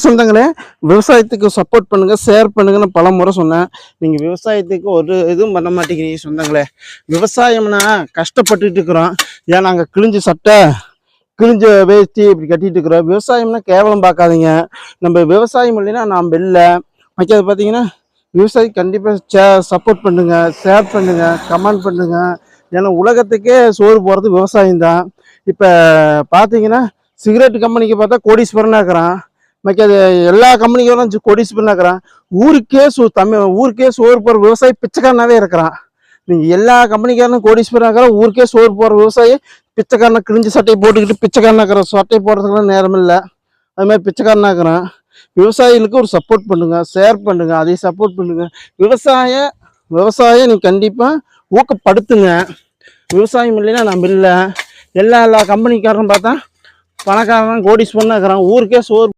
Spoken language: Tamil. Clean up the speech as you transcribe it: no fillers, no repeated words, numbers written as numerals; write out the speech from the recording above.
சொந்தங்களே, விவசாயத்துக்கு சப்போர்ட் பண்ணுங்க, ஷேர் பண்ணுங்கன்னு பல முறை சொன்னேன். நீங்க விவசாயத்துக்கு ஒரு இதுவும் பண்ண மாட்டேங்கிறீங்க சொந்தங்களே. விவசாயம்னா கஷ்டப்பட்டுட்டு இருக்கிறோம். ஏன் நாங்க கிழிஞ்ச சட்டை, கிழிஞ்ச வேஷ்டி இப்படி கட்டிட்டு இருக்கிறோம். விவசாயம்னா கேவலம் பார்க்காதீங்க. நம்ம விவசாயம் இல்லைன்னா நாம் இல்லை. வைக்கிறது பார்த்தீங்கன்னா, விவசாயி கண்டிப்பாக சப்போர்ட் பண்ணுங்க, ஷேர் பண்ணுங்க, கமெண்ட் பண்ணுங்க. ஏன்னா உலகத்துக்கே சோறு போகிறது விவசாயம் தான். இப்போ பார்த்தீங்கன்னா, சிகரெட் கம்பெனிக்கு பார்த்தா கோடீஸ்வரனாக இருக்கிறான். அது எல்லா கம்பெனிக்கும் கோடீஸ்வரனாக இருக்கிறான். ஊருக்கே சோறு போகிற விவசாயி பிச்சைக்காரனாவே இருக்கிறான். நீங்க எல்லா கம்பெனிக்காரனும் கோடீஸ்வரனாக இருக்கிறான். ஊருக்கே சோறு போகிற விவசாயி பிச்சைக்காரனை கிழிஞ்ச சட்டையை போட்டுக்கிட்டு பிச்சைக்காரனாக இருக்கிறான். சட்டை போடுறதுக்குலாம் நேரம் இல்லை. அது மாதிரி பிச்சைக்காரனாக இருக்கிறான். விவசாயிகளுக்கு ஒரு சப்போர்ட் பண்ணுங்க, ஷேர் பண்ணுங்க, அதை சப்போர்ட் பண்ணுங்க. விவசாயம் நீங்க கண்டிப்பா ஊக்கப்படுத்துங்க. விவசாயம் இல்லைன்னா நம்ம இல்லை. எல்லா கம்பெனிக்காரனும் பார்த்தா பணக்காரன் கோடீஸ்வரனாக இருக்கிறான். ஊருக்கே சோறு